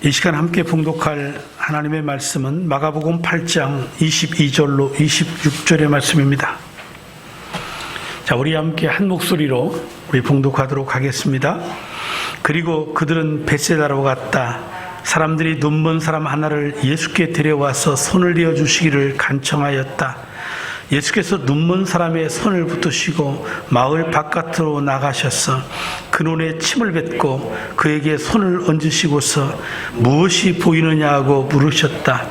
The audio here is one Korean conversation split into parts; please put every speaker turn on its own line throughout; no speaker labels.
이 시간 함께 봉독할 하나님의 말씀은 마가복음 8장 22절로 26절의 말씀입니다. 자, 우리 함께 한 목소리로 우리 봉독하도록 하겠습니다. 그리고 그들은 벳세다로 갔다. 사람들이 눈먼 사람 하나를 예수께 데려와서 손을 내어 주시기를 간청하였다. 예수께서 눈먼 사람의 손을 붙드시고 마을 바깥으로 나가셔서 그 눈에 침을 뱉고 그에게 손을 얹으시고서 무엇이 보이느냐고 물으셨다.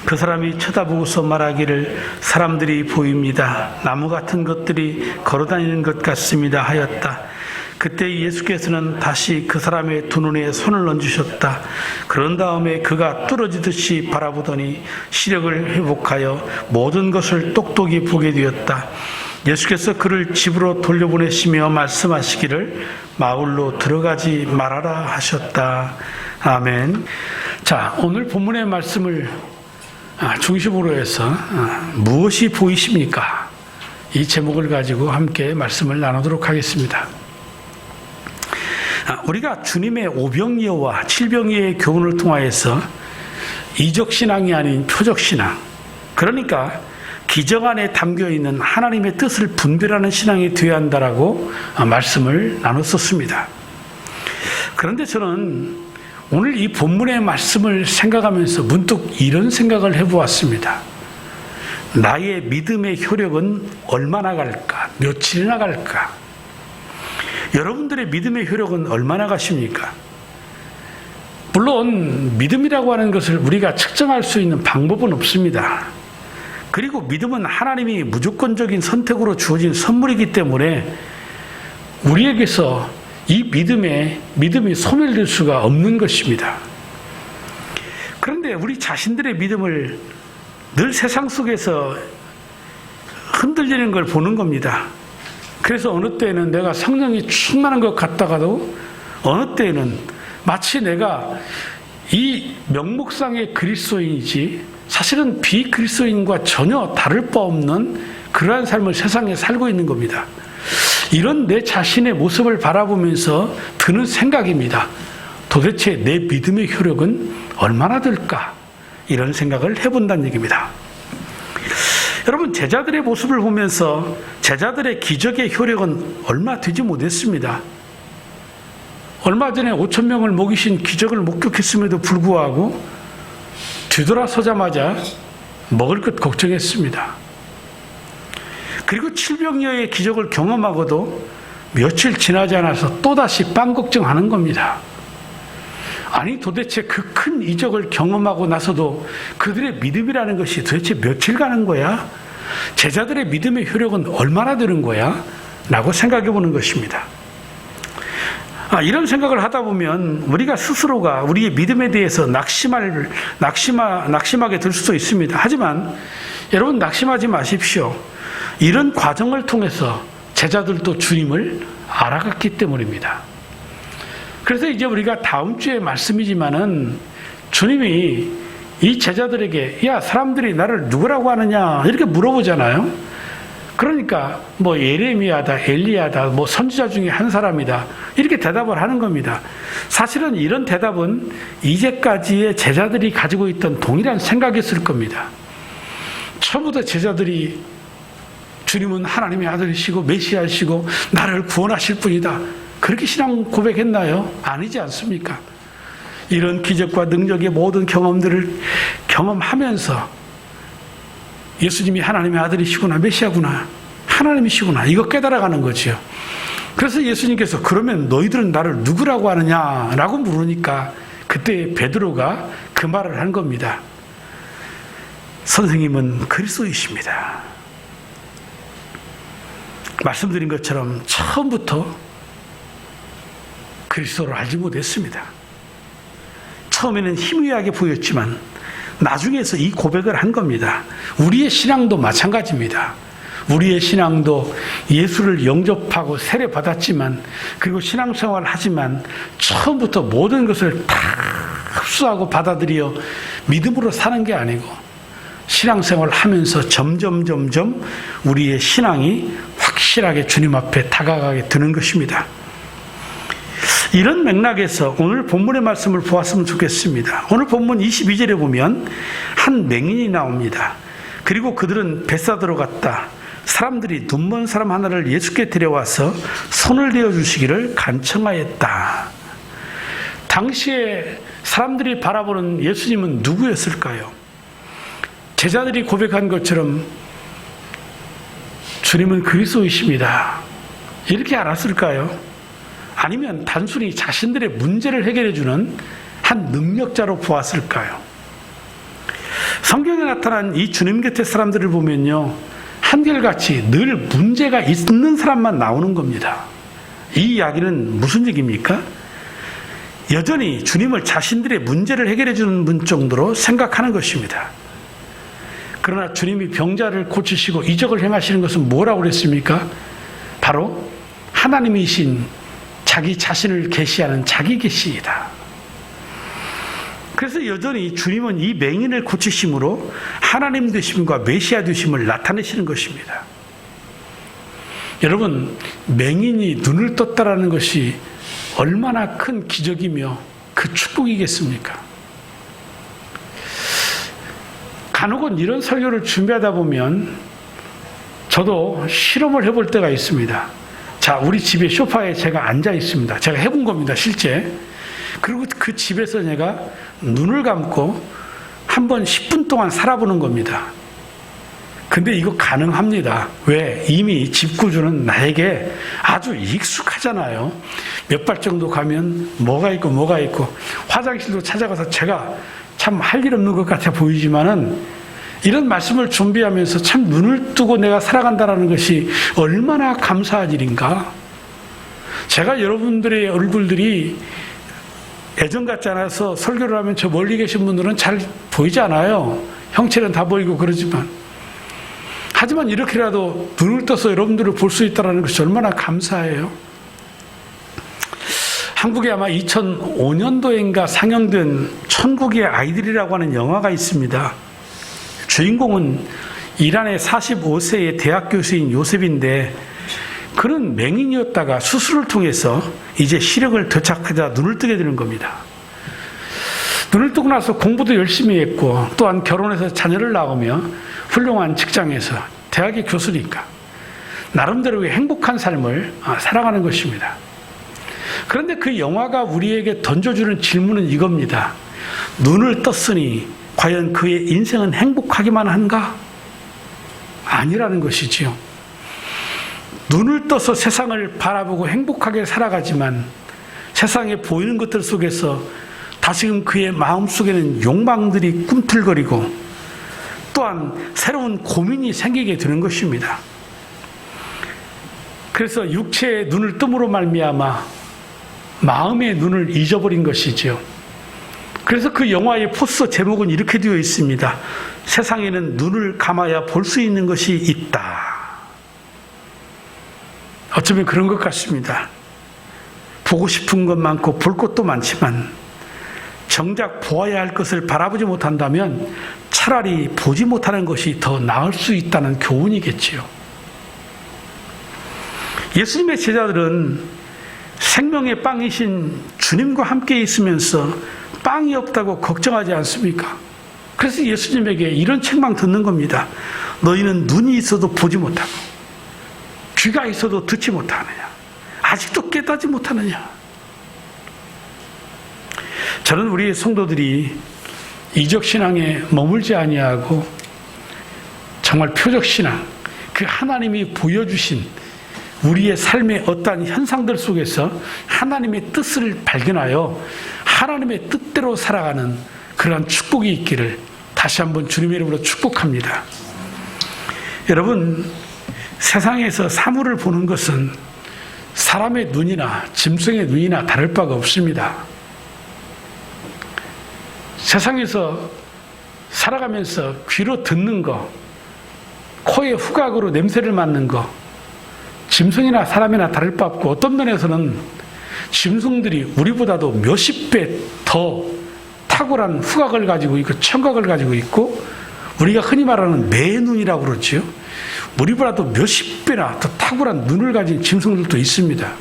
그 사람이 쳐다보고서 말하기를 사람들이 보입니다. 나무 같은 것들이 걸어다니는 것 같습니다 하였다. 그때 예수께서는 다시 그 사람의 두 눈에 손을 얹으셨다. 그런 다음에 그가 뚫어지듯이 바라보더니 시력을 회복하여 모든 것을 똑똑히 보게 되었다. 예수께서 그를 집으로 돌려보내시며 말씀하시기를 마을로 들어가지 말아라 하셨다. 아멘. 자, 오늘 본문의 말씀을 중심으로 해서 무엇이 보이십니까? 이 제목을 가지고 함께 말씀을 나누도록 하겠습니다. 우리가 주님의 오병이어와 칠병이어의 교훈을 통하여서 이적신앙이 아닌 표적신앙, 그러니까 기적 안에 담겨있는 하나님의 뜻을 분별하는 신앙이 되어야 한다라고 말씀을 나눴었습니다. 그런데 저는 오늘 이 본문의 말씀을 생각하면서 문득 이런 생각을 해보았습니다. 나의 믿음의 효력은 얼마나 갈까? 며칠이나 갈까? 여러분들의 믿음의 효력은 얼마나 가십니까? 물론 믿음이라고 하는 것을 우리가 측정할 수 있는 방법은 없습니다. 그리고 믿음은 하나님이 무조건적인 선택으로 주어진 선물이기 때문에 우리에게서 이 믿음이 소멸될 수가 없는 것입니다. 그런데 우리 자신들의 믿음을 늘 세상 속에서 흔들리는 걸 보는 겁니다. 그래서 어느 때에는 내가 성령이 충만한 것 같다가도 어느 때에는 마치 내가 이 명목상의 그리스도인이지 사실은 비그리스도인과 전혀 다를 바 없는 그러한 삶을 세상에 살고 있는 겁니다. 이런 내 자신의 모습을 바라보면서 드는 생각입니다. 도대체 내 믿음의 효력은 얼마나 될까? 이런 생각을 해본다는 얘기입니다. 여러분, 제자들의 모습을 보면서 제자들의 기적의 효력은 얼마 되지 못했습니다. 얼마 전에 5,000명을 먹이신 기적을 목격했음에도 불구하고 뒤돌아서자마자 먹을 것 걱정했습니다. 그리고 칠병이어의 기적을 경험하고도 며칠 지나지 않아서 또다시 빵 걱정하는 겁니다. 아니, 도대체 그 큰 이적을 경험하고 나서도 그들의 믿음이라는 것이 도대체 며칠 가는 거야? 제자들의 믿음의 효력은 얼마나 되는 거야? 라고 생각해 보는 것입니다. 이런 생각을 하다 보면 우리가 스스로가 우리의 믿음에 대해서 낙심하게 될 수도 있습니다. 하지만 여러분, 낙심하지 마십시오. 이런 과정을 통해서 제자들도 주님을 알아갔기 때문입니다. 그래서 이제 우리가 다음 주의 말씀이지만은 주님이 이 제자들에게 야, 사람들이 나를 누구라고 하느냐 이렇게 물어보잖아요. 그러니까 뭐 예레미야다, 엘리야다, 뭐 선지자 중에 한 사람이다 이렇게 대답을 하는 겁니다. 사실은 이런 대답은 이제까지의 제자들이 가지고 있던 동일한 생각이었을 겁니다. 처음부터 제자들이 주님은 하나님의 아들이시고 메시아이시고 나를 구원하실 분이다 그렇게 신앙 고백했나요? 아니지 않습니까? 이런 기적과 능력의 모든 경험들을 경험하면서 예수님이 하나님의 아들이시구나, 메시아구나, 하나님이시구나 이거 깨달아가는 거죠. 그래서 예수님께서 그러면 너희들은 나를 누구라고 하느냐라고 물으니까 그때 베드로가 그 말을 한 겁니다. 선생님은 그리스도이십니다. 말씀드린 것처럼 처음부터 그리스도를 알지 못했습니다. 처음에는 희미하게 보였지만 나중에서 이 고백을 한 겁니다. 우리의 신앙도 마찬가지입니다. 우리의 신앙도 예수를 영접하고 세례받았지만 그리고 신앙생활을 하지만 처음부터 모든 것을 다 흡수하고 받아들여 믿음으로 사는 게 아니고 신앙생활을 하면서 점점 우리의 신앙이 확실하게 주님 앞에 다가가게 되는 것입니다. 이런 맥락에서 오늘 본문의 말씀을 보았으면 좋겠습니다. 오늘 본문 22절에 보면 한 맹인이 나옵니다. 그리고 그들은 벳사다로 갔다. 사람들이 눈먼 사람 하나를 예수께 데려와서 손을 대어 주시기를 간청하였다. 당시에 사람들이 바라보는 예수님은 누구였을까요? 제자들이 고백한 것처럼 주님은 그리스도이십니다. 이렇게 알았을까요? 아니면 단순히 자신들의 문제를 해결해주는 한 능력자로 보았을까요? 성경에 나타난 이 주님 곁의 사람들을 보면요, 한결같이 늘 문제가 있는 사람만 나오는 겁니다. 이 이야기는 무슨 얘기입니까? 여전히 주님을 자신들의 문제를 해결해주는 분 정도로 생각하는 것입니다. 그러나 주님이 병자를 고치시고 이적을 행하시는 것은 뭐라고 그랬습니까? 바로 하나님이신 자기 자신을 계시하는 자기 계시이다. 그래서 여전히 주님은 이 맹인을 고치심으로 하나님 되심과 메시아 되심을 나타내시는 것입니다. 여러분, 맹인이 눈을 떴다라는 것이 얼마나 큰 기적이며 그 축복이겠습니까? 간혹은 이런 설교를 준비하다 보면 저도 실험을 해볼 때가 있습니다. 자, 우리 집의 소파에 제가 앉아 있습니다. 제가 해본 겁니다, 실제. 그리고 그 집에서 내가 눈을 감고 한번 10분 동안 살아보는 겁니다. 근데 이거 가능합니다. 왜? 이미 집 구조는 나에게 아주 익숙하잖아요. 몇 발 정도 가면 뭐가 있고 화장실도 찾아가서 제가 참 할 일 없는 것 같아 보이지만은 이런 말씀을 준비하면서 참 눈을 뜨고 내가 살아간다는 것이 얼마나 감사한 일인가. 제가 여러분들의 얼굴들이 예전 같지 않아서 설교를 하면 저 멀리 계신 분들은 잘 보이지 않아요. 형체는 다 보이고 그러지만. 하지만 이렇게라도 눈을 떠서 여러분들을 볼 수 있다는 것이 얼마나 감사해요. 한국에 아마 2005년도인가 상영된 천국의 아이들이라고 하는 영화가 있습니다. 주인공은 이란의 45세의 대학 교수인 요셉인데 그는 맹인이었다가 수술을 통해서 이제 시력을 되찾자 눈을 뜨게 되는 겁니다. 눈을 뜨고 나서 공부도 열심히 했고 또한 결혼해서 자녀를 낳으며 훌륭한 직장에서 대학의 교수니까 나름대로의 행복한 삶을 살아가는 것입니다. 그런데 그 영화가 우리에게 던져주는 질문은 이겁니다. 눈을 떴으니 과연 그의 인생은 행복하기만 한가? 아니라는 것이지요. 눈을 떠서 세상을 바라보고 행복하게 살아가지만 세상에 보이는 것들 속에서 다시금 그의 마음속에는 욕망들이 꿈틀거리고 또한 새로운 고민이 생기게 되는 것입니다. 그래서 육체의 눈을 뜸으로 말미암아 마음의 눈을 잊어버린 것이죠. 그래서 그 영화의 포스터 제목은 이렇게 되어 있습니다. 세상에는 눈을 감아야 볼 수 있는 것이 있다. 어쩌면 그런 것 같습니다. 보고 싶은 것 많고 볼 것도 많지만 정작 보아야 할 것을 바라보지 못한다면 차라리 보지 못하는 것이 더 나을 수 있다는 교훈이겠지요. 예수님의 제자들은 생명의 빵이신 주님과 함께 있으면서 빵이 없다고 걱정하지 않습니까? 그래서 예수님에게 이런 책망 듣는 겁니다. 너희는 눈이 있어도 보지 못하고 귀가 있어도 듣지 못하느냐? 아직도 깨닫지 못하느냐? 저는 우리 성도들이 이적신앙에 머물지 아니하고 정말 표적신앙, 그 하나님이 보여주신 우리의 삶의 어떠한 현상들 속에서 하나님의 뜻을 발견하여 하나님의 뜻대로 살아가는 그러한 축복이 있기를 다시 한번 주님의 이름으로 축복합니다. 여러분, 세상에서 사물을 보는 것은 사람의 눈이나 짐승의 눈이나 다를 바가 없습니다. 세상에서 살아가면서 귀로 듣는 거, 코의 후각으로 냄새를 맡는 거, 짐승이나 사람이나 다를 바 없고 어떤 면에서는 짐승들이 우리보다도 몇십 배 더 탁월한 후각을 가지고 있고 청각을 가지고 있고 우리가 흔히 말하는 매눈이라고 그러죠. 우리보다도 몇십 배나 더 탁월한 눈을 가진 짐승들도 있습니다.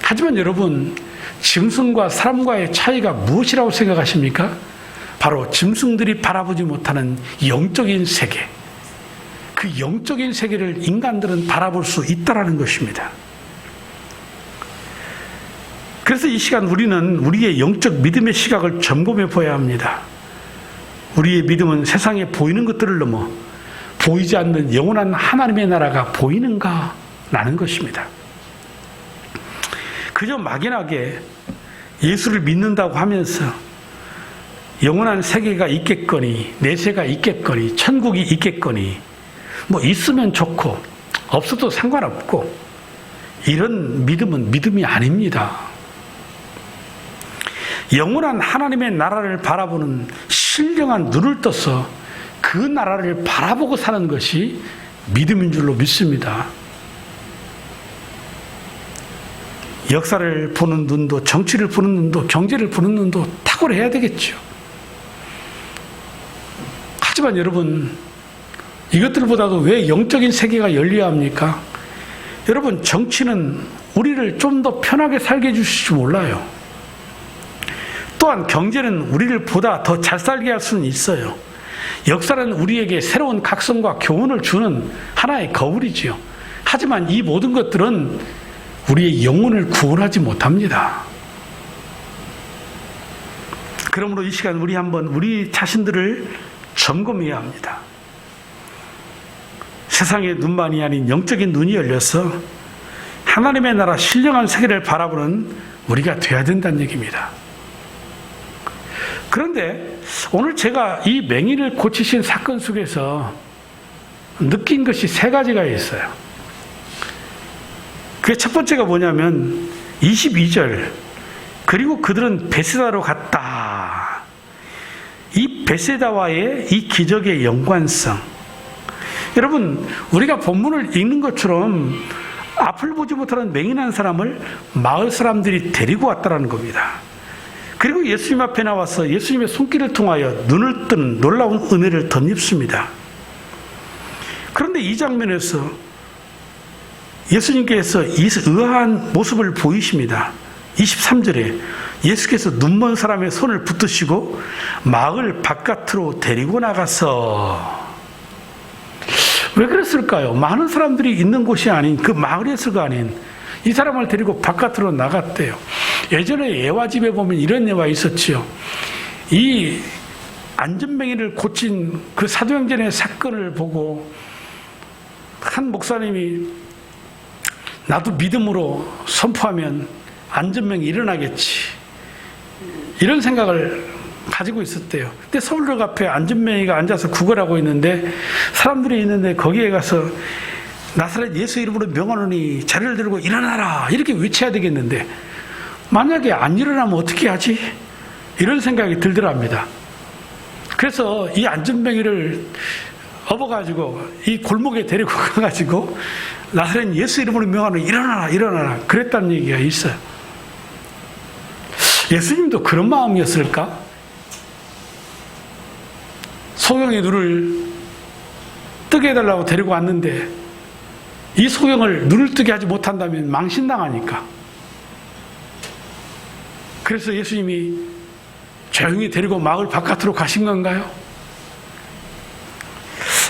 하지만 여러분, 짐승과 사람과의 차이가 무엇이라고 생각하십니까? 바로 짐승들이 바라보지 못하는 영적인 세계. 그 영적인 세계를 인간들은 바라볼 수 있다는 것입니다. 그래서 이 시간 우리는 우리의 영적 믿음의 시각을 점검해 보아야 합니다. 우리의 믿음은 세상에 보이는 것들을 넘어 보이지 않는 영원한 하나님의 나라가 보이는가? 라는 것입니다. 그저 막연하게 예수를 믿는다고 하면서 영원한 세계가 있겠거니, 내세가 있겠거니, 천국이 있겠거니, 뭐 있으면 좋고 없어도 상관없고, 이런 믿음은 믿음이 아닙니다. 영원한 하나님의 나라를 바라보는 신령한 눈을 떠서 그 나라를 바라보고 사는 것이 믿음인 줄로 믿습니다. 역사를 보는 눈도, 정치를 보는 눈도, 경제를 보는 눈도 탁월해야 되겠죠. 하지만 여러분, 이것들보다도 왜 영적인 세계가 열려야 합니까? 여러분, 정치는 우리를 좀 더 편하게 살게 해주실지 몰라요. 또한 경제는 우리를 보다 더 잘 살게 할 수는 있어요. 역사는 우리에게 새로운 각성과 교훈을 주는 하나의 거울이지요. 하지만 이 모든 것들은 우리의 영혼을 구원하지 못합니다. 그러므로 이 시간 우리 한번 우리 자신들을 점검해야 합니다. 세상의 눈만이 아닌 영적인 눈이 열려서 하나님의 나라 신령한 세계를 바라보는 우리가 되어야 된다는 얘기입니다. 그런데 오늘 제가 이 맹인을 고치신 사건 속에서 느낀 것이 세 가지가 있어요. 그 첫 번째가 뭐냐면 22절, 그리고 그들은 베세다로 갔다. 이 베세다와의 이 기적의 연관성. 여러분, 우리가 본문을 읽는 것처럼 앞을 보지 못하는 맹인한 사람을 마을 사람들이 데리고 왔다는 겁니다. 그리고 예수님 앞에 나와서 예수님의 손길을 통하여 눈을 뜨는 놀라운 은혜를 덧입습니다. 그런데 이 장면에서 예수님께서 의아한 모습을 보이십니다. 23절에 예수께서 눈먼 사람의 손을 붙드시고 마을 바깥으로 데리고 나가서, 왜 그랬을까요? 많은 사람들이 있는 곳이 아닌 그 마을에서가 아닌 이 사람을 데리고 바깥으로 나갔대요. 예전에 예화집에 보면 이런 예화 있었지요. 이 안전맹이를 고친 그 사도행전의 사건을 보고 한 목사님이 나도 믿음으로 선포하면 안전맹이 일어나겠지, 이런 생각을 가지고 있었대요. 근데 서울역 앞에 안전맹이가 앉아서 구걸하고 있는데 사람들이 있는데 거기에 가서 나사렛 예수 이름으로 명하노니 자리를 들고 일어나라 이렇게 외쳐야 되겠는데 만약에 안 일어나면 어떻게 하지? 이런 생각이 들더랍니다. 그래서 이 안전뱅이를 업어가지고 이 골목에 데리고 가가지고 나사렛 예수 이름으로 명하노니 일어나라 일어나라 그랬다는 얘기가 있어요. 예수님도 그런 마음이었을까? 소경의 눈을 뜨게 해달라고 데리고 왔는데 이 소경을 눈을 뜨게 하지 못한다면 망신당하니까. 그래서 예수님이 조용히 데리고 마을 바깥으로 가신 건가요?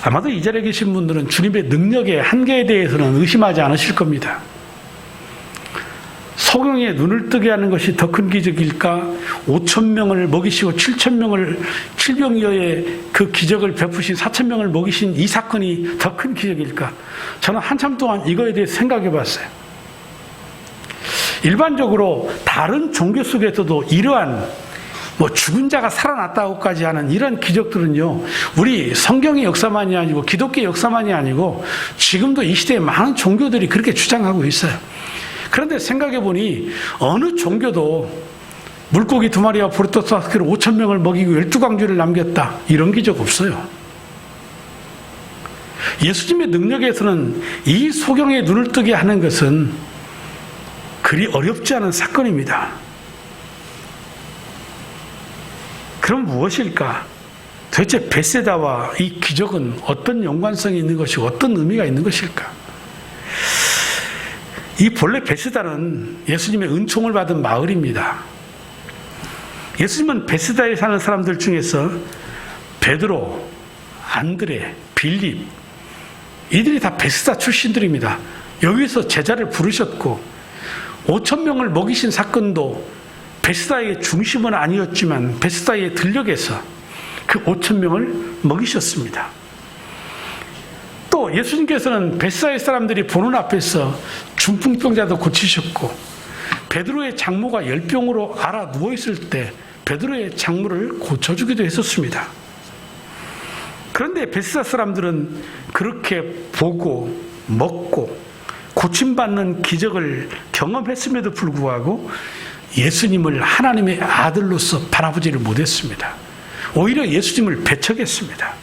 아마도 이 자리에 계신 분들은 주님의 능력의 한계에 대해서는 의심하지 않으실 겁니다. 소경의 눈을 뜨게 하는 것이 더 큰 기적일까? 5,000명을 먹이시고 7병여의 그 기적을 베푸신 4,000명을 먹이신 이 사건이 더 큰 기적일까? 저는 한참 동안 이거에 대해 생각해 봤어요. 일반적으로 다른 종교 속에서도 이러한 죽은 자가 살아났다고까지 하는 이런 기적들은요, 우리 성경의 역사만이 아니고 기독교의 역사만이 아니고 지금도 이 시대에 많은 종교들이 그렇게 주장하고 있어요. 그런데 생각해 보니 어느 종교도 물고기 2마리와 보리떡 5개로 5,000명을 먹이고 12광주를 남겼다, 이런 기적 없어요. 예수님의 능력에서는 이 소경의 눈을 뜨게 하는 것은 그리 어렵지 않은 사건입니다. 그럼 무엇일까? 도대체 베세다와 이 기적은 어떤 연관성이 있는 것이고 어떤 의미가 있는 것일까? 이 본래 베스다는 예수님의 은총을 받은 마을입니다. 예수님은 베스다에 사는 사람들 중에서 베드로, 안드레, 빌립, 이들이 다 베스다 출신들입니다. 여기서 제자를 부르셨고 5,000명을 먹이신 사건도 베스다의 중심은 아니었지만 베스다의 들녘에서 그 5,000명을 먹이셨습니다. 또 예수님께서는 베스다의 사람들이 보는 앞에서 중풍병자도 고치셨고 베드로의 장모가 열병으로 앓아 누워있을 때 베드로의 장모를 고쳐주기도 했었습니다. 그런데 베스다 사람들은 그렇게 보고 먹고 고침받는 기적을 경험했음에도 불구하고 예수님을 하나님의 아들로서 바라보지를 못했습니다. 오히려 예수님을 배척했습니다.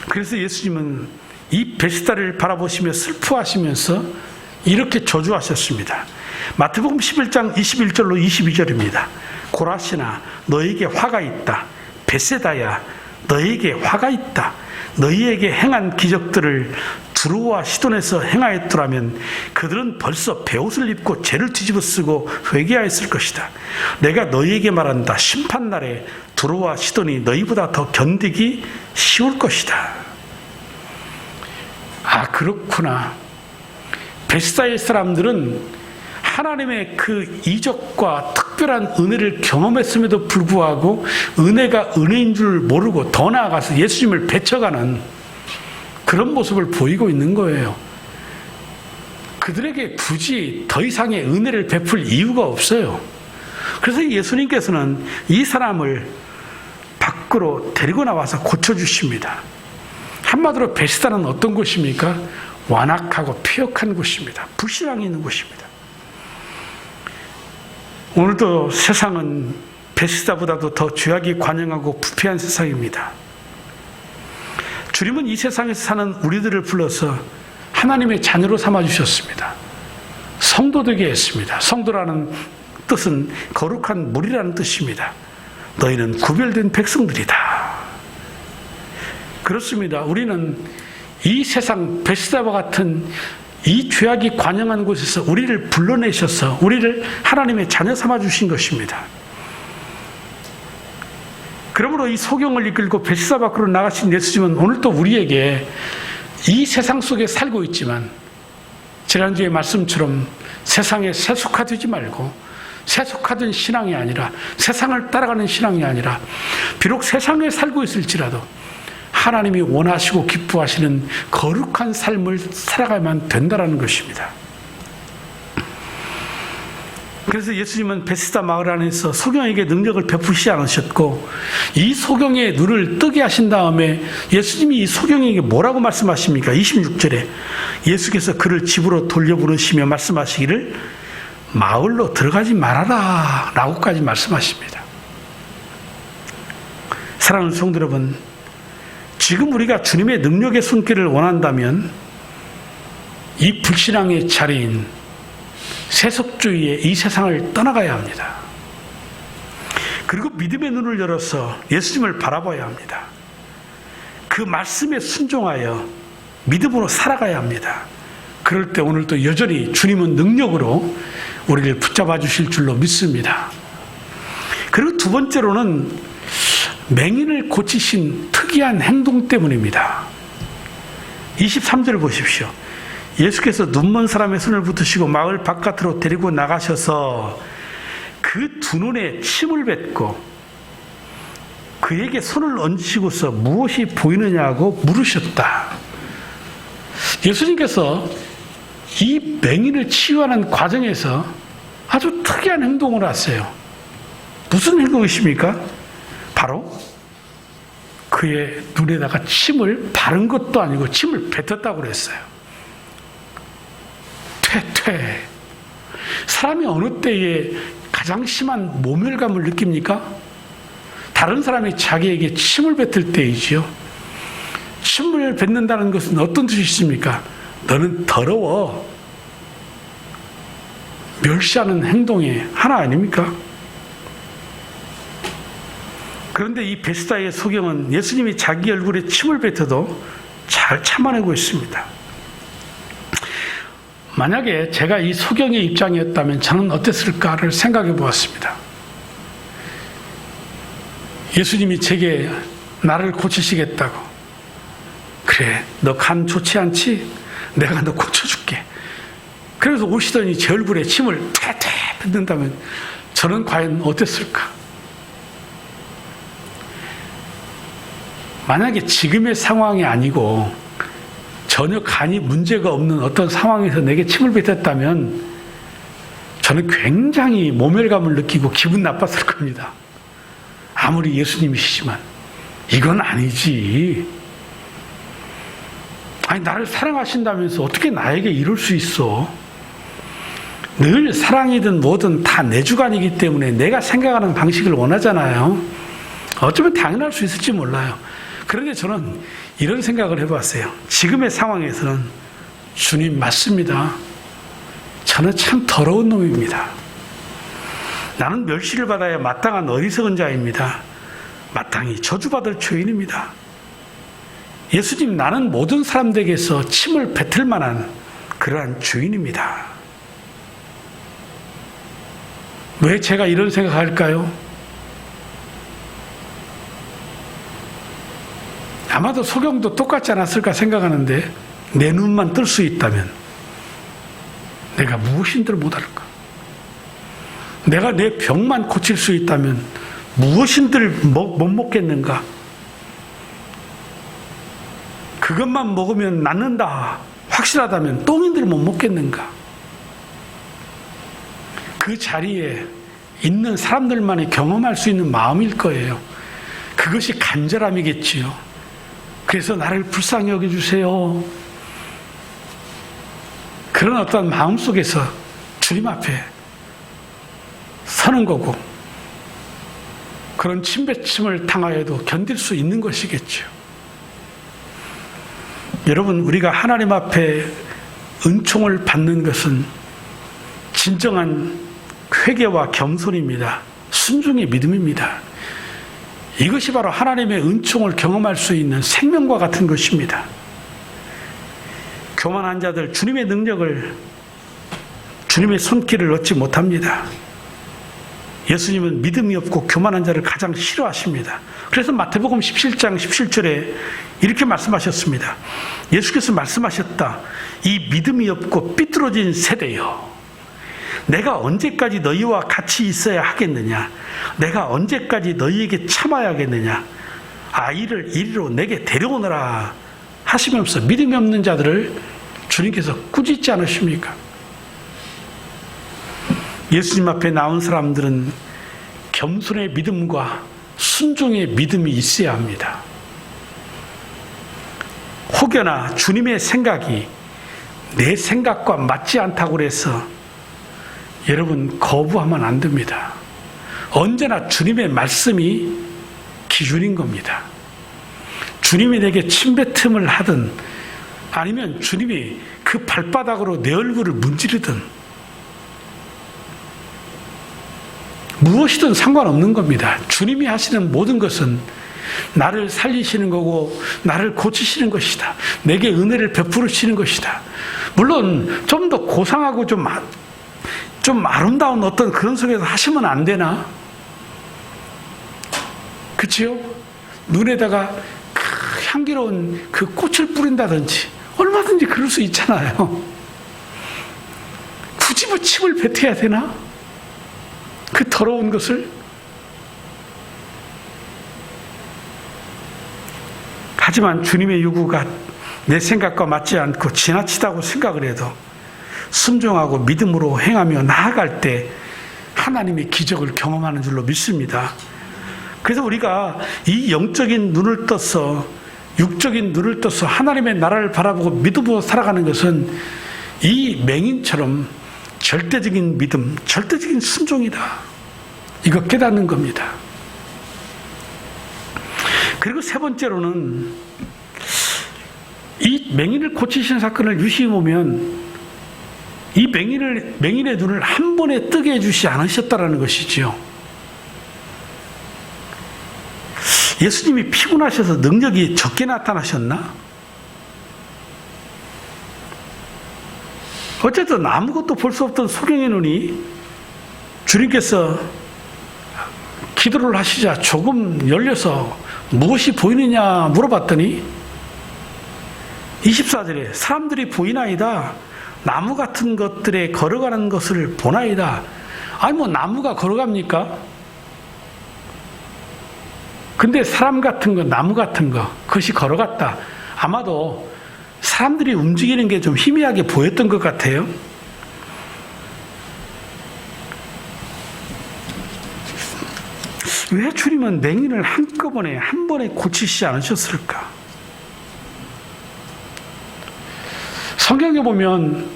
그래서 예수님은 이 베스다를 바라보시며 슬퍼하시면서 이렇게 저주하셨습니다. 마태복음 11장 21절로 22절입니다. 고라시나 너에게 화가 있다. 베세다야 너에게 화가 있다. 너희에게 행한 기적들을 두로와 시돈에서 행하였더라면 그들은 벌써 베옷을 입고 죄를 뒤집어 쓰고 회개하였을 것이다. 내가 너희에게 말한다. 심판날에 두로와 시돈이 너희보다 더 견디기 쉬울 것이다. 아, 그렇구나. 베스다의 사람들은 하나님의 그 이적과 특별한 은혜를 경험했음에도 불구하고 은혜가 은혜인 줄 모르고 더 나아가서 예수님을 배척하는 그런 모습을 보이고 있는 거예요. 그들에게 굳이 더 이상의 은혜를 베풀 이유가 없어요. 그래서 예수님께서는 이 사람을 밖으로 데리고 나와서 고쳐주십니다. 한마디로 베스다는 어떤 곳입니까? 완악하고 폐역한 곳입니다. 불신앙이 있는 곳입니다. 오늘도 세상은 베스다보다도 더 죄악이 관영하고 부패한 세상입니다. 주님은 이 세상에서 사는 우리들을 불러서 하나님의 자녀로 삼아주셨습니다. 성도 되게 했습니다. 성도라는 뜻은 거룩한 무리라는 뜻입니다. 너희는 구별된 백성들이다. 그렇습니다. 우리는 이 세상 베스다와 같은 이 죄악이 관영한 곳에서 우리를 불러내셔서 우리를 하나님의 자녀 삼아주신 것입니다. 그러므로 이 소경을 이끌고 베스다 밖으로 나가신 예수님은 오늘도 우리에게 이 세상 속에 살고 있지만 지난주의 말씀처럼 세상에 세속화되지 말고 세속화된 신앙이 아니라 세상을 따라가는 신앙이 아니라 비록 세상에 살고 있을지라도 하나님이 원하시고 기뻐하시는 거룩한 삶을 살아가야만 된다는 것입니다. 그래서 예수님은 베스다 마을 안에서 소경에게 능력을 베푸시지 않으셨고 이 소경의 눈을 뜨게 하신 다음에 예수님이 이 소경에게 뭐라고 말씀하십니까? 26절에 예수께서 그를 집으로 돌려 부르시며 말씀하시기를 마을로 들어가지 말아라 라고까지 말씀하십니다. 사랑하는 성도 여러분, 지금 우리가 주님의 능력의 손길을 원한다면 이 불신앙의 자리인 세속주의의 이 세상을 떠나가야 합니다. 그리고 믿음의 눈을 열어서 예수님을 바라봐야 합니다. 그 말씀에 순종하여 믿음으로 살아가야 합니다. 그럴 때 오늘도 여전히 주님은 능력으로 우리를 붙잡아 주실 줄로 믿습니다. 그리고 두 번째로는 맹인을 고치신 특이한 행동 때문입니다. 23절을 보십시오. 예수께서 눈먼 사람의 손을 붙으시고 마을 바깥으로 데리고 나가셔서 그 두 눈에 침을 뱉고 그에게 손을 얹으시고서 무엇이 보이느냐고 물으셨다. 예수님께서 이 맹인을 치유하는 과정에서 아주 특이한 행동을 하세요. 무슨 행동이십니까? 바로 그의 눈에다가 침을 바른 것도 아니고 침을 뱉었다고 그랬어요. 퇴퇴. 사람이 어느 때에 가장 심한 모멸감을 느낍니까? 다른 사람이 자기에게 침을 뱉을 때이지요. 침을 뱉는다는 것은 어떤 뜻이 있습니까? 너는 더러워. 멸시하는 행동의 하나 아닙니까? 그런데 이 베스다의 소경은 예수님이 자기 얼굴에 침을 뱉어도 잘 참아내고 있습니다. 만약에 제가 이 소경의 입장이었다면 저는 어땠을까를 생각해 보았습니다. 예수님이 제게 나를 고치시겠다고. 그래, 너 간 좋지 않지? 내가 너 고쳐줄게. 그래서 오시더니 제 얼굴에 침을 퇴퇴 뱉는다면 저는 과연 어땠을까? 만약에 지금의 상황이 아니고 전혀 간이 문제가 없는 어떤 상황에서 내게 침을 뱉었다면 저는 굉장히 모멸감을 느끼고 기분 나빴을 겁니다. 아무리 예수님이시지만 이건 아니지. 아니, 나를 사랑하신다면서 어떻게 나에게 이럴 수 있어? 늘 사랑이든 뭐든 다 내 주관이기 때문에 내가 생각하는 방식을 원하잖아요. 어쩌면 당연할 수 있을지 몰라요. 그런데 저는 이런 생각을 해봤어요. 지금의 상황에서는 주님 맞습니다. 저는 참 더러운 놈입니다. 나는 멸시를 받아야 마땅한 어리석은 자입니다. 마땅히 저주받을 죄인입니다. 예수님, 나는 모든 사람들에게서 침을 뱉을 만한 그러한 죄인입니다. 왜 제가 이런 생각할까요? 아마도 소경도 똑같지 않았을까 생각하는데 내 눈만 뜰 수 있다면 내가 무엇인들 못할까? 내가 내 병만 고칠 수 있다면 무엇인들 못 먹겠는가? 그것만 먹으면 낫는다 확실하다면 똥인들 못 먹겠는가? 그 자리에 있는 사람들만이 경험할 수 있는 마음일 거예요. 그것이 간절함이겠지요. 그래서 나를 불쌍히 여겨주세요. 그런 어떤 마음 속에서 주님 앞에 서는 거고, 그런 침뱉음을 당하여도 견딜 수 있는 것이겠죠. 여러분, 우리가 하나님 앞에 은총을 받는 것은 진정한 회개와 겸손입니다. 순종의 믿음입니다. 이것이 바로 하나님의 은총을 경험할 수 있는 생명과 같은 것입니다. 교만한 자들 주님의 능력을, 주님의 손길을 얻지 못합니다. 예수님은 믿음이 없고 교만한 자를 가장 싫어하십니다. 그래서 마태복음 17장 17절에 이렇게 말씀하셨습니다. 예수께서 말씀하셨다. 이 믿음이 없고 삐뚤어진 세대여, 내가 언제까지 너희와 같이 있어야 하겠느냐? 내가 언제까지 너희에게 참아야 하겠느냐? 아이를 이리로 내게 데려오너라 하시면서 믿음이 없는 자들을 주님께서 꾸짖지 않으십니까? 예수님 앞에 나온 사람들은 겸손의 믿음과 순종의 믿음이 있어야 합니다. 혹여나 주님의 생각이 내 생각과 맞지 않다고 해서 여러분 거부하면 안 됩니다. 언제나 주님의 말씀이 기준인 겁니다. 주님이 내게 침뱉음을 하든 아니면 주님이 그 발바닥으로 내 얼굴을 문지르든 무엇이든 상관없는 겁니다. 주님이 하시는 모든 것은 나를 살리시는 거고 나를 고치시는 것이다. 내게 은혜를 베푸시는 것이다. 물론 좀 더 고상하고 좀 아름다운 어떤 그런 속에서 하시면 안 되나? 그치요? 눈에다가 향기로운 그 꽃을 뿌린다든지 얼마든지 그럴 수 있잖아요. 굳이 뭐 침을 뱉어야 되나? 그 더러운 것을? 하지만 주님의 요구가 내 생각과 맞지 않고 지나치다고 생각을 해도 순종하고 믿음으로 행하며 나아갈 때 하나님의 기적을 경험하는 줄로 믿습니다. 그래서 우리가 이 영적인 눈을 떠서, 육적인 눈을 떠서 하나님의 나라를 바라보고 믿음으로 살아가는 것은 이 맹인처럼 절대적인 믿음, 절대적인 순종이다. 이거 깨닫는 겁니다. 그리고 세 번째로는 이 맹인을 고치신 사건을 유심히 보면 이 맹인의 눈을 한 번에 뜨게 해주시 않으셨다라는 것이지요. 예수님이 피곤하셔서 능력이 적게 나타나셨나? 어쨌든 아무것도 볼 수 없던 소경의 눈이 주님께서 기도를 하시자 조금 열려서 무엇이 보이느냐 물어봤더니 24절에 사람들이 보이나이다. 나무 같은 것들에 걸어가는 것을 보나이다. 아니 뭐 나무가 걸어갑니까? 근데 사람 같은 거, 나무 같은 거, 그것이 걸어갔다. 아마도 사람들이 움직이는 게 좀 희미하게 보였던 것 같아요. 왜 주님은 맹인을 한꺼번에 한 번에 고치시지 않으셨을까? 성경에 보면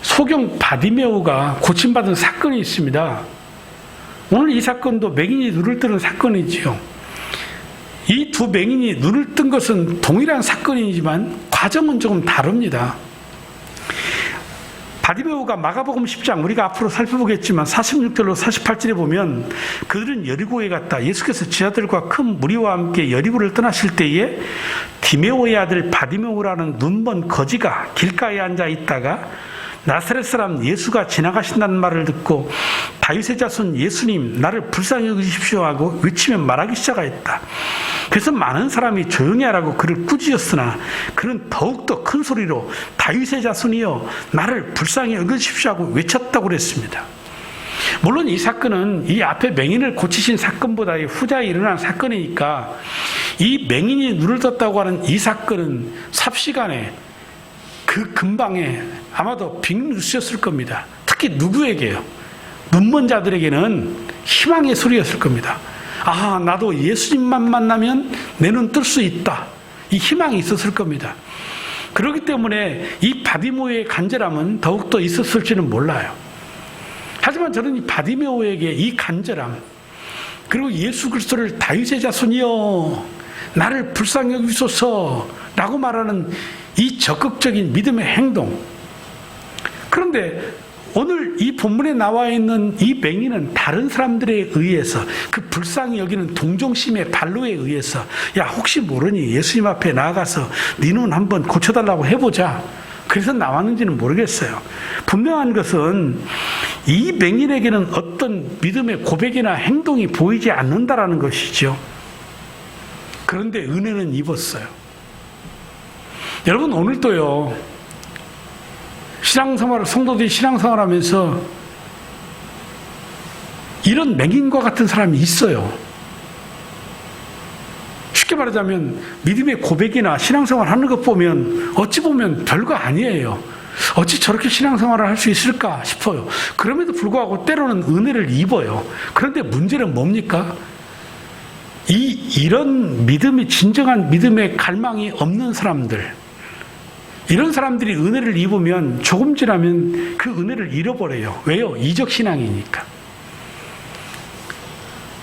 소경 바디메오가 고침받은 사건이 있습니다. 오늘 이 사건도 맹인이 눈을 뜨는 사건이지요. 이 두 맹인이 눈을 뜬 것은 동일한 사건이지만 과정은 조금 다릅니다. 바디메오가 마가복음 10장 우리가 앞으로 살펴보겠지만 46절로 48절에 보면 그들은 여리고에 갔다. 예수께서 제자들과 큰 무리와 함께 여리고를 떠나실 때에 디메오의 아들 바디메오라는 눈먼 거지가 길가에 앉아 있다가 나사렛 사람 예수가 지나가신다는 말을 듣고 다윗의 자손 예수님 나를 불쌍히 여기십시오 하고 외치며 말하기 시작하였다. 그래서 많은 사람이 조용히 하라고 그를 꾸짖었으나 그는 더욱더 큰 소리로 다윗의 자손이여 나를 불쌍히 여기십시오 하고 외쳤다고 그랬습니다. 물론 이 사건은 이 앞에 맹인을 고치신 사건보다 후자에 일어난 사건이니까 이 맹인이 눈을 떴다고 하는 이 사건은 삽시간에 그 근방에 아마도 빅뉴스였을 겁니다. 특히 누구에게요? 눈먼 자들에게는 희망의 소리였을 겁니다. 아, 나도 예수님만 만나면 내 눈 뜰 수 있다. 이 희망이 있었을 겁니다. 그렇기 때문에 이 바디메오의 간절함은 더욱더 있었을지는 몰라요. 하지만 저는 이 바디메오에게 이 간절함, 그리고 예수 그리스도를 다윗의 자손이여 나를 불쌍히 여기소서라고 말하는 이 적극적인 믿음의 행동. 그런데 오늘 이 본문에 나와 있는 이 맹인은 다른 사람들에 의해서 그 불쌍히 여기는 동정심의 발로에 의해서 야 혹시 모르니 예수님 앞에 나아가서 네 눈 한번 고쳐달라고 해보자. 그래서 나왔는지는 모르겠어요. 분명한 것은 이 맹인에게는 어떤 믿음의 고백이나 행동이 보이지 않는다라는 것이죠. 그런데 은혜는 입었어요. 여러분 오늘도요 신앙생활을 성도들이 신앙생활을 하면서 이런 맹인과 같은 사람이 있어요. 쉽게 말하자면 믿음의 고백이나 신앙생활을 하는 것 보면 어찌 보면 별거 아니에요. 어찌 저렇게 신앙생활을 할 수 있을까 싶어요. 그럼에도 불구하고 때로는 은혜를 입어요. 그런데 문제는 뭡니까? 이런 믿음이 진정한 믿음의 갈망이 없는 사람들, 이런 사람들이 은혜를 입으면 조금 지나면 그 은혜를 잃어버려요. 왜요? 이적 신앙이니까.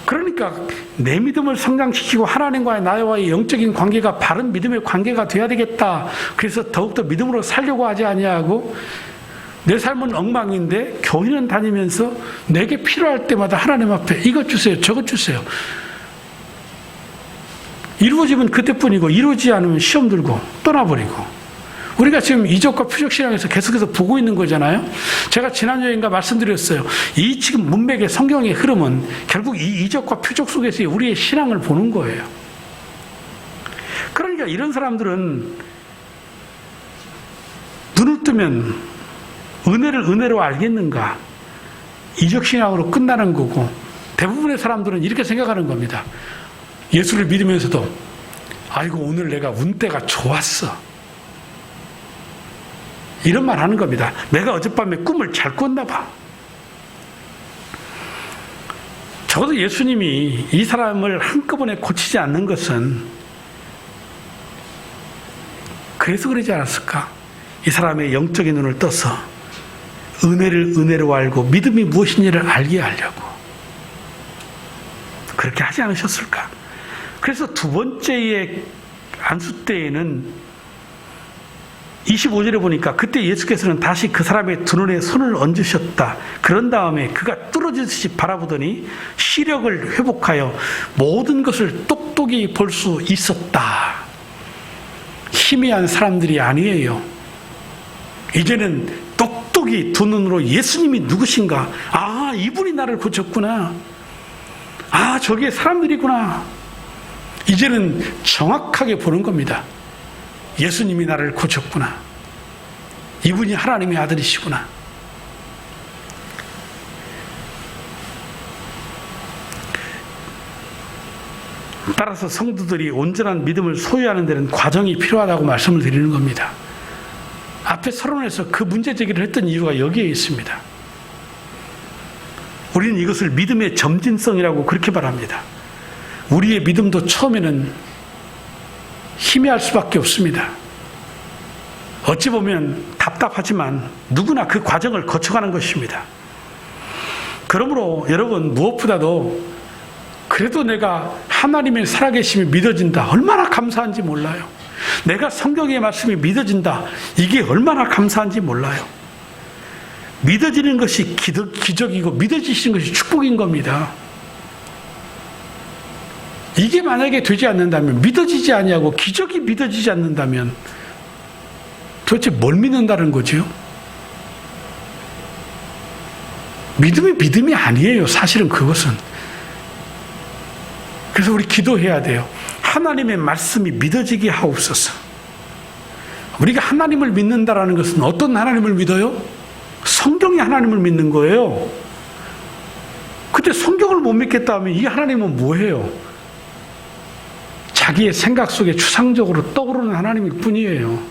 그러니까 내 믿음을 성장시키고 하나님과의 나와의 영적인 관계가 바른 믿음의 관계가 돼야 되겠다. 그래서 더욱더 믿음으로 살려고 하지 아니하고 내 삶은 엉망인데 교회는 다니면서 내게 필요할 때마다 하나님 앞에 이것 주세요, 저것 주세요. 이루어지면 그때뿐이고 이루어지지 않으면 시험 들고 떠나버리고. 우리가 지금 이적과 표적 신앙에서 계속해서 보고 있는 거잖아요. 제가 지난주에인가 말씀드렸어요. 이 지금 문맥의 성경의 흐름은 결국 이 이적과 표적 속에서 우리의 신앙을 보는 거예요. 그러니까 이런 사람들은 눈을 뜨면 은혜를 은혜로 알겠는가? 이적 신앙으로 끝나는 거고 대부분의 사람들은 이렇게 생각하는 겁니다. 예수를 믿으면서도 아이고 오늘 내가 운때가 좋았어. 이런 말 하는 겁니다. 내가 어젯밤에 꿈을 잘 꿨나 봐. 적어도 예수님이 이 사람을 한꺼번에 고치지 않는 것은 그래서 그러지 않았을까? 이 사람의 영적인 눈을 떠서 은혜를 은혜로 알고 믿음이 무엇인지를 알게 하려고 그렇게 하지 않으셨을까? 그래서 두 번째의 안수 때에는 25절에 보니까 그때 예수께서는 다시 그 사람의 두 눈에 손을 얹으셨다. 그런 다음에 그가 뚫어지듯이 바라보더니 시력을 회복하여 모든 것을 똑똑히 볼 수 있었다. 희미한 사람들이 아니에요. 이제는 똑똑히 천국이 두 눈으로 예수님이 누구신가? 아, 이분이 나를 고쳤구나. 아, 저게 사람들이구나. 이제는 정확하게 보는 겁니다. 예수님이 나를 고쳤구나. 이분이 하나님의 아들이시구나. 따라서 성도들이 온전한 믿음을 소유하는 데는 과정이 필요하다고 말씀을 드리는 겁니다. 앞에 서론에서 그 문제 제기를 했던 이유가 여기에 있습니다. 우리는 이것을 믿음의 점진성이라고 그렇게 말합니다. 우리의 믿음도 처음에는 희미할 수밖에 없습니다. 어찌 보면 답답하지만 누구나 그 과정을 거쳐가는 것입니다. 그러므로 여러분, 무엇보다도 그래도 내가 하나님의 살아계심이 믿어진다. 얼마나 감사한지 몰라요. 내가 성경의 말씀이 믿어진다. 이게 얼마나 감사한지 몰라요. 믿어지는 것이 기적이고 믿어지시는 것이 축복인 겁니다. 이게 만약에 되지 않는다면, 믿어지지 아니하고 기적이 믿어지지 않는다면 도대체 뭘 믿는다는 거죠? 믿음이 아니에요. 사실은 그것은. 그래서 우리 기도해야 돼요. 하나님의 말씀이 믿어지게 하옵소서. 우리가 하나님을 믿는다라는 것은 어떤 하나님을 믿어요? 성경의 하나님을 믿는 거예요. 근데 성경을 못 믿겠다 하면 이 하나님은 뭐예요? 자기의 생각 속에 추상적으로 떠오르는 하나님일 뿐이에요.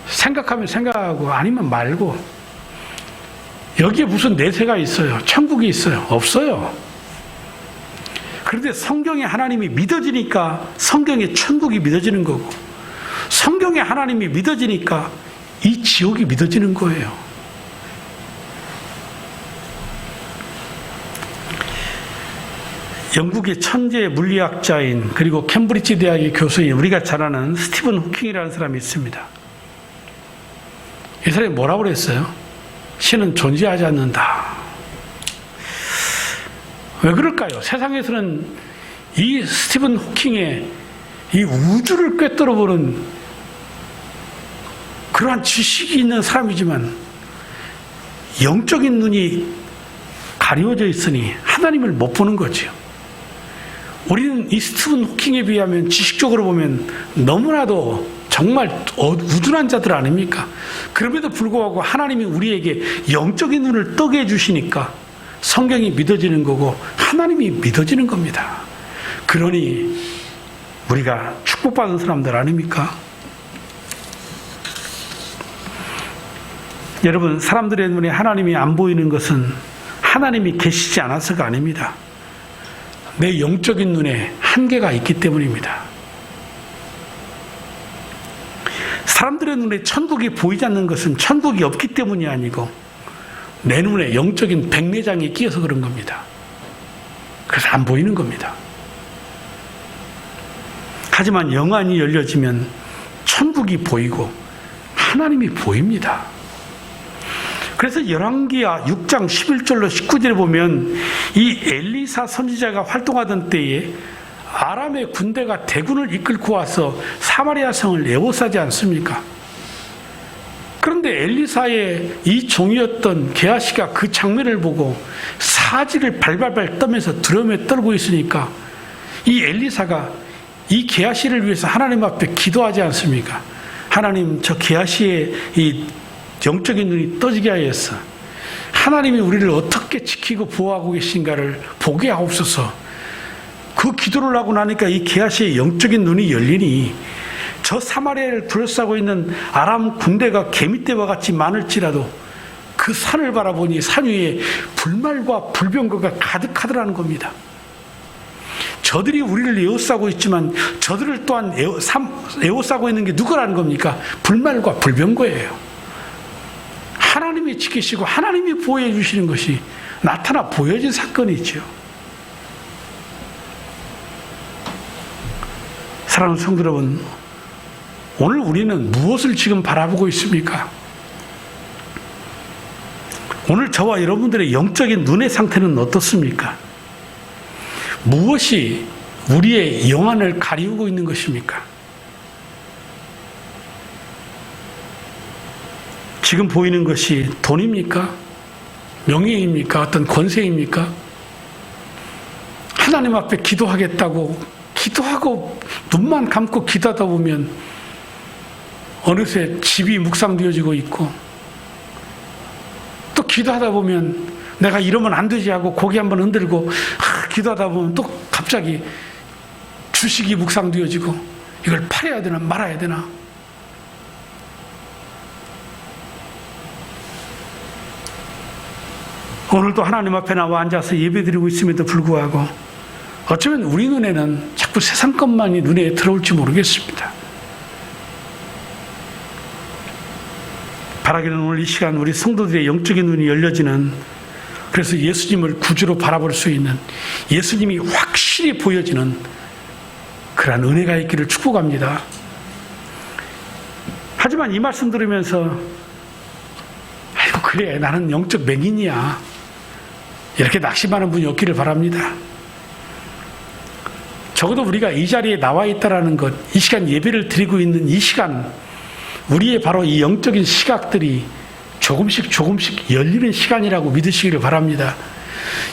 생각하면 생각하고 아니면 말고. 여기에 무슨 내세가 있어요? 천국이 있어요? 없어요. 그런데 성경의 하나님이 믿어지니까 성경의 천국이 믿어지는 거고, 성경의 하나님이 믿어지니까 이 지옥이 믿어지는 거예요. 영국의 천재 물리학자인, 그리고 캠브리지 대학의 교수인, 우리가 잘 아는 스티븐 호킹이라는 사람이 있습니다. 이 사람이 뭐라고 그랬어요? 신은 존재하지 않는다. 왜 그럴까요? 세상에서는 이 스티븐 호킹의 이 우주를 꿰뚫어보는 그러한 지식이 있는 사람이지만 영적인 눈이 가리워져 있으니 하나님을 못 보는 거죠. 우리는 이 스티븐 호킹에 비하면 지식적으로 보면 너무나도 정말 우둔한 자들 아닙니까? 그럼에도 불구하고 하나님이 우리에게 영적인 눈을 뜨게 해주시니까 성경이 믿어지는 거고 하나님이 믿어지는 겁니다. 그러니 우리가 축복받은 사람들 아닙니까? 여러분, 사람들의 눈에 하나님이 안 보이는 것은 하나님이 계시지 않아서가 아닙니다. 내 영적인 눈에 한계가 있기 때문입니다. 사람들의 눈에 천국이 보이지 않는 것은 천국이 없기 때문이 아니고 내 눈에 영적인 백내장이 끼어서 그런 겁니다. 그래서 안 보이는 겁니다. 하지만 영안이 열려지면 천국이 보이고 하나님이 보입니다. 그래서 열왕기야 6장 11절로 19절에 보면 이 엘리사 선지자가 활동하던 때에 아람의 군대가 대군을 이끌고 와서 사마리아 성을 에워싸지 않습니까? 그런데 엘리사의 이 종이었던 게하시가 그 장면을 보고 사지를 발발발 떠면서 두려움에 떨고 있으니까 이 엘리사가 이 게하시를 위해서 하나님 앞에 기도하지 않습니까? 하나님, 저 게하시의 이 영적인 눈이 떠지게 하여서 하나님이 우리를 어떻게 지키고 보호하고 계신가를 보게 하옵소서. 그 기도를 하고 나니까 이 게하시의 영적인 눈이 열리니 저 사마리아를 둘러싸고 있는 아람 군대가 개미떼와 같이 많을지라도 그 산을 바라보니 산 위에 불말과 불병거가 가득하더라는 겁니다. 저들이 우리를 에워싸고 있지만 저들을 또한 에워싸고 있는 게 누구라는 겁니까? 불말과 불병거예요. 하나님이 지키시고 하나님이 보호해 주시는 것이 나타나 보여진 사건이죠. 사랑하는 성도 여러분, 오늘 우리는 무엇을 지금 바라보고 있습니까? 오늘 저와 여러분들의 영적인 눈의 상태는 어떻습니까? 무엇이 우리의 영안을 가리우고 있는 것입니까? 지금 보이는 것이 돈입니까? 명예입니까? 어떤 권세입니까? 하나님 앞에 기도하겠다고 기도하고 눈만 감고 기도하다 보면 어느새 집이 묵상되어지고 있고, 또 기도하다 보면 내가 이러면 안 되지 하고 고개 한번 흔들고 기도하다 보면 또 갑자기 주식이 묵상되어지고, 이걸 팔아야 되나 말아야 되나. 오늘도 하나님 앞에 나와 앉아서 예배드리고 있음에도 불구하고 어쩌면 우리 눈에는 자꾸 세상 것만이 눈에 들어올지 모르겠습니다. 바라기는 오늘 이 시간 우리 성도들의 영적인 눈이 열려지는, 그래서 예수님을 구주로 바라볼 수 있는, 예수님이 확실히 보여지는 그러한 은혜가 있기를 축복합니다. 하지만 이 말씀 들으면서 아이고 그래 나는 영적 맹인이야, 이렇게 낙심하는 분이 없기를 바랍니다. 적어도 우리가 이 자리에 나와 있다라는 것, 이 시간 예배를 드리고 있는 이 시간, 우리의 바로 이 영적인 시각들이 조금씩 열리는 시간이라고 믿으시기를 바랍니다.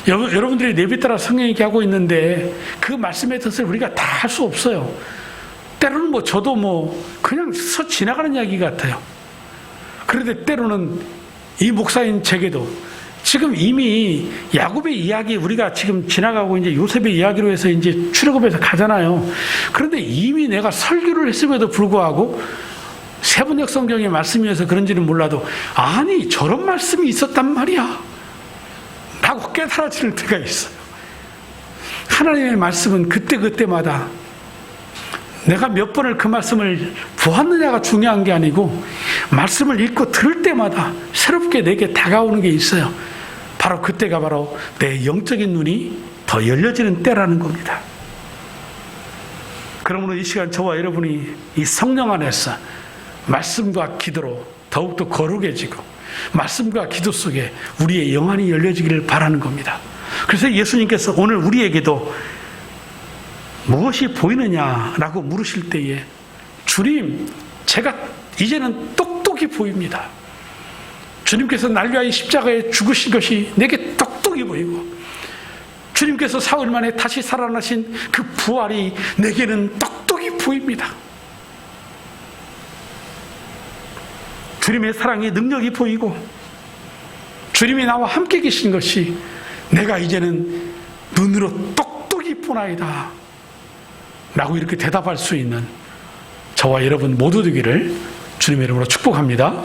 여러분들이 예배 따라 성령 얘기하고 있는데 그 말씀의 뜻을 우리가 다 할 수 없어요. 때로는 저도 그냥 지나가는 이야기 같아요. 그런데 때로는 이 목사인 제게도 지금 이미 야곱의 이야기 우리가 지금 지나가고 이제 요셉의 이야기로 해서 이제 출애굽에서 가잖아요. 그런데 이미 내가 설교를 했음에도 불구하고 세번역 성경의 말씀이어서 그런지는 몰라도 아니 저런 말씀이 있었단 말이야 라고 깨달아지는 때가 있어요. 하나님의 말씀은 그때마다 내가 몇 번을 그 말씀을 보았느냐가 중요한 게 아니고 말씀을 읽고 들을 때마다 새롭게 내게 다가오는 게 있어요. 바로 그때가 바로 내 영적인 눈이 더 열려지는 때라는 겁니다. 그러므로 이 시간 저와 여러분이 이 성령 안에서 말씀과 기도로 더욱더 거룩해지고 말씀과 기도 속에 우리의 영안이 열려지기를 바라는 겁니다. 그래서 예수님께서 오늘 우리에게도 무엇이 보이느냐라고 물으실 때에 주님, 제가 이제는 똑똑히 보입니다. 주님께서 날 위하여 십자가에 죽으신 것이 내게 똑똑히 보이고 주님께서 사흘 만에 다시 살아나신 그 부활이 내게는 똑똑히 보입니다. 주님의 사랑의 능력이 보이고 주님이 나와 함께 계신 것이 내가 이제는 눈으로 똑똑히 보나이다 라고 이렇게 대답할 수 있는 저와 여러분 모두 되기를 주님의 이름으로 축복합니다.